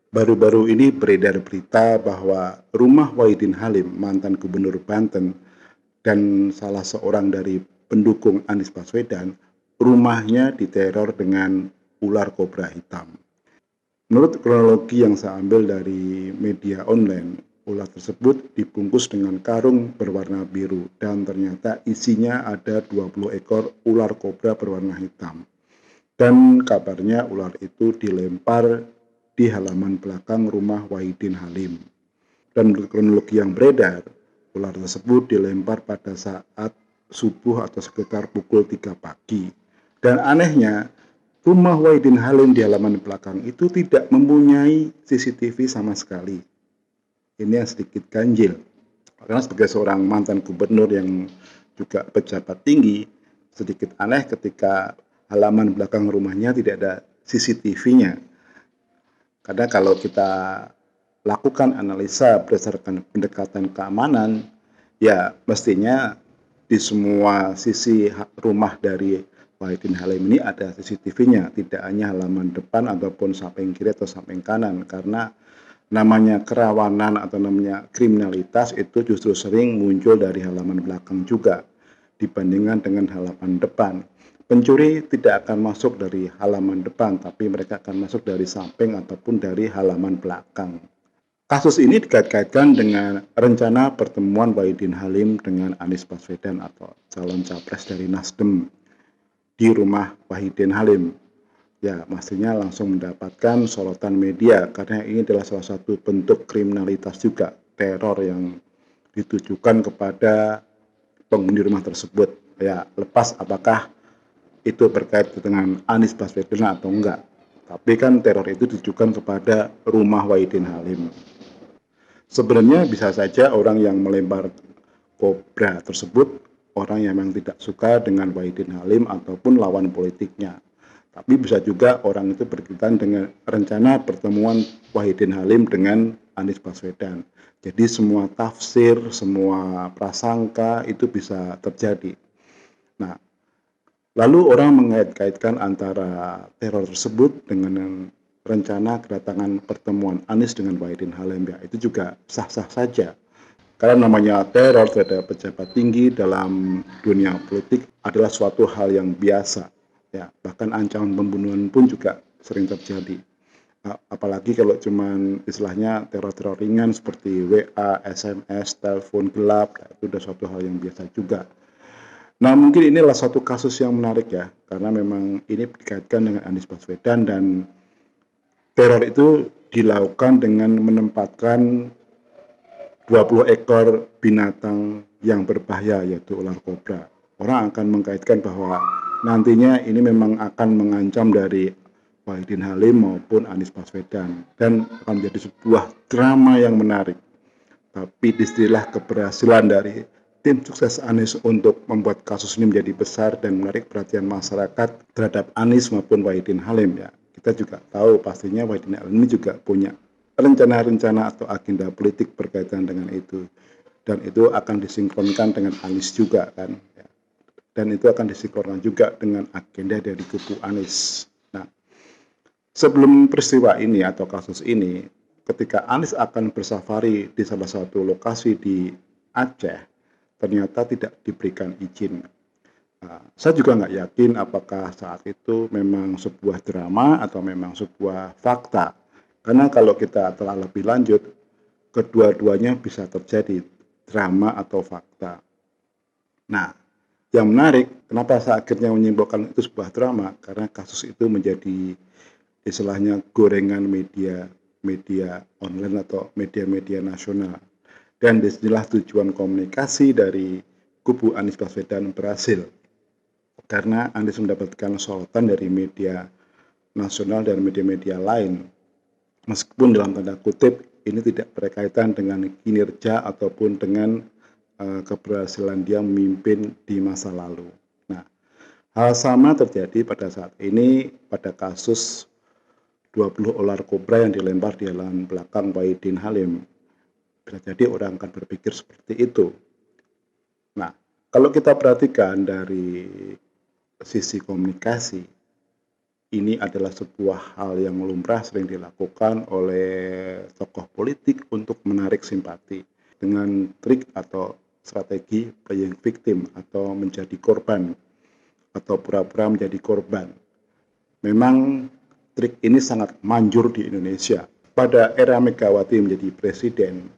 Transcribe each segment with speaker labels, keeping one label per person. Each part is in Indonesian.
Speaker 1: Baru-baru ini beredar berita bahwa rumah Wahidin Halim, mantan Gubernur Banten, dan salah seorang dari pendukung Anies Baswedan, rumahnya diteror dengan ular kobra hitam. Menurut kronologi yang saya ambil dari media online, ular tersebut dibungkus dengan karung berwarna biru dan ternyata isinya ada 20 ekor ular kobra berwarna hitam. Dan kabarnya ular itu dilempar di halaman belakang rumah Wahidin Halim. Dan menurut kronologi yang beredar, ular tersebut dilempar pada saat subuh atau sekitar pukul 3 pagi. Dan anehnya, rumah Wahidin Halim di halaman belakang itu tidak mempunyai CCTV sama sekali. Ini yang sedikit ganjil. Karena sebagai seorang mantan gubernur yang juga pejabat tinggi, sedikit aneh ketika halaman belakang rumahnya tidak ada CCTV-nya. Karena kalau kita lakukan analisa berdasarkan pendekatan keamanan, ya mestinya di semua sisi rumah dari Wahidin Halim ini ada CCTV-nya, tidak hanya halaman depan ataupun samping kiri atau samping kanan, karena namanya kerawanan atau namanya kriminalitas itu justru sering muncul dari halaman belakang juga dibandingkan dengan halaman depan. Pencuri tidak akan masuk dari halaman depan, tapi mereka akan masuk dari samping ataupun dari halaman belakang. Kasus ini dikait-kaitkan dengan rencana pertemuan Wahidin Halim dengan Anies Baswedan atau calon capres dari Nasdem di rumah Wahidin Halim. Ya, pastinya langsung mendapatkan sorotan media karena ini adalah salah satu bentuk kriminalitas juga, teror yang ditujukan kepada penghuni rumah tersebut. Ya, lepas apakah itu berkait dengan Anies Baswedan atau enggak. Tapi kan teror itu ditujukan kepada rumah Wahidin Halim. Sebenarnya bisa saja orang yang melempar kobra tersebut orang yang memang tidak suka dengan Wahidin Halim ataupun lawan politiknya. Tapi bisa juga orang itu berkaitan dengan rencana pertemuan Wahidin Halim dengan Anies Baswedan. Jadi semua tafsir, semua prasangka itu bisa terjadi. Nah, lalu orang mengait-kaitkan antara teror tersebut dengan rencana kedatangan pertemuan Anies dengan Wahidin Halim, ya itu juga sah-sah saja. Karena namanya teror terhadap pejabat tinggi dalam dunia politik adalah suatu hal yang biasa. Ya, bahkan ancaman pembunuhan pun juga sering terjadi. Apalagi kalau cuman istilahnya teror-teror ringan seperti WA, SMS, telepon gelap, itu sudah suatu hal yang biasa juga. Nah, mungkin inilah satu kasus yang menarik ya, karena memang ini dikaitkan dengan Anies Baswedan dan teror itu dilakukan dengan menempatkan 20 ekor binatang yang berbahaya yaitu ular kobra. Orang akan mengkaitkan bahwa nantinya ini memang akan mengancam dari Wahidin Halim maupun Anies Baswedan dan akan menjadi sebuah drama yang menarik. Tapi disinilah keberhasilan dari tim sukses Anies untuk membuat kasus ini menjadi besar dan menarik perhatian masyarakat terhadap Anies maupun Wahidin Halim ya. Kita juga tahu pastinya Wahidin Halim ini juga punya rencana-rencana atau agenda politik berkaitan dengan itu. Dan itu akan disinkronkan dengan Anies juga kan. Ya. Dan itu akan disinkronkan juga dengan agenda dari kubu Anies. Nah, sebelum peristiwa ini atau kasus ini, ketika Anies akan bersafari di salah satu lokasi di Aceh, ternyata tidak diberikan izin. Nah, saya juga nggak yakin apakah saat itu memang sebuah drama atau memang sebuah fakta. Karena kalau kita telah lebih lanjut, kedua-duanya bisa terjadi drama atau fakta. Nah, yang menarik, kenapa saya akhirnya menyimpulkan itu sebuah drama? Karena kasus itu menjadi istilahnya gorengan media online atau media-media nasional. Dan disinilah tujuan komunikasi dari kubu Anies Baswedan berhasil. Karena Anies mendapatkan sorotan dari media nasional dan media-media lain. Meskipun dalam tanda kutip ini tidak berkaitan dengan kinerja ataupun dengan keberhasilan dia memimpin di masa lalu. Nah, hal sama terjadi pada saat ini pada kasus 20 ular kobra yang dilempar di halaman belakang Wahidin Halim. Bisa jadi orang akan berpikir seperti itu. Nah, kalau kita perhatikan dari sisi komunikasi, ini adalah sebuah hal yang lumrah sering dilakukan oleh tokoh politik untuk menarik simpati dengan trik atau strategi playing victim atau menjadi korban atau pura-pura menjadi korban. Memang trik ini sangat manjur di Indonesia. Pada era Megawati menjadi presiden,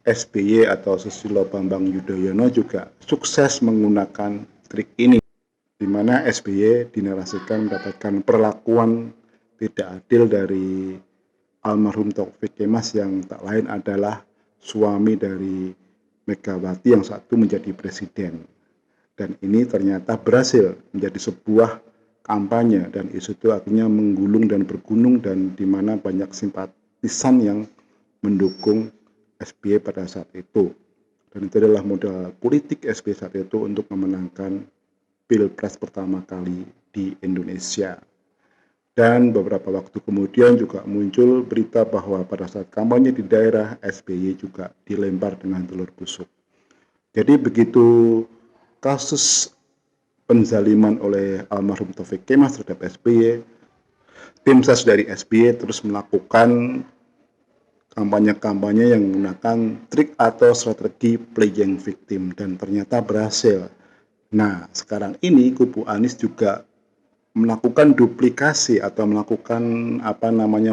Speaker 1: SBY atau Susilo Bambang Yudhoyono juga sukses menggunakan trik ini, di mana SBY dinarasikan mendapatkan perlakuan tidak adil dari almarhum Taufik Kemas yang tak lain adalah suami dari Megawati yang satu menjadi presiden. Dan ini ternyata berhasil menjadi sebuah kampanye dan isu itu akhirnya menggulung dan bergunung dan di mana banyak simpatisan yang mendukung SBY pada saat itu. Dan itu adalah modal politik SBY saat itu untuk memenangkan Pilpres pertama kali di Indonesia. Dan beberapa waktu kemudian juga muncul berita bahwa pada saat kampanye di daerah SBY juga dilempar dengan telur busuk. Jadi begitu kasus penzaliman oleh almarhum Taufik Kemas terhadap SBY, tim ses dari SBY terus melakukan kampanye-kampanye yang menggunakan trik atau strategi playing victim dan ternyata berhasil. Nah, sekarang ini kubu Anies juga melakukan duplikasi atau melakukan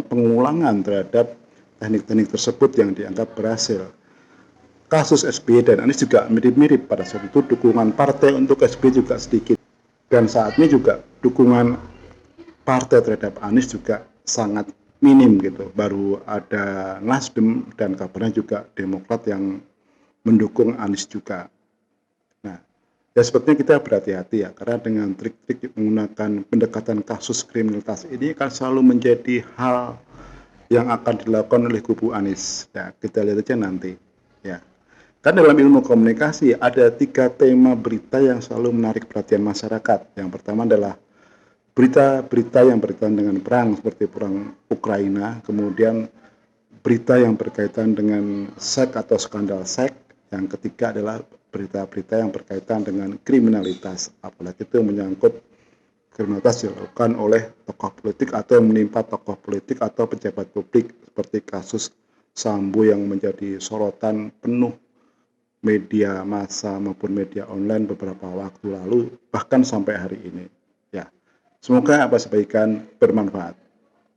Speaker 1: pengulangan terhadap teknik-teknik tersebut yang dianggap berhasil. Kasus SBY dan Anies juga mirip-mirip. Pada saat itu dukungan partai untuk SBY juga sedikit dan saat ini juga dukungan partai terhadap Anies juga sangat minim gitu. Baru ada Nasdem dan kabarnya juga Demokrat yang mendukung Anies juga. Nah, ya sepertinya kita berhati-hati ya, karena dengan trik-trik menggunakan pendekatan kasus kriminalitas ini akan selalu menjadi hal yang akan dilakukan oleh kubu Anies. Ya, kita lihat aja nanti. Ya, kan dalam ilmu komunikasi ada 3 tema berita yang selalu menarik perhatian masyarakat. Yang pertama adalah berita-berita yang berkaitan dengan perang seperti perang Ukraina, kemudian berita yang berkaitan dengan seks atau skandal seks, yang ketiga adalah berita-berita yang berkaitan dengan kriminalitas, apalagi itu menyangkut kriminalitas yang dilakukan oleh tokoh politik atau yang menimpa tokoh politik atau pejabat publik seperti kasus Sambo yang menjadi sorotan penuh media massa maupun media online beberapa waktu lalu bahkan sampai hari ini. Ya, semoga apa sebaikan bermanfaat.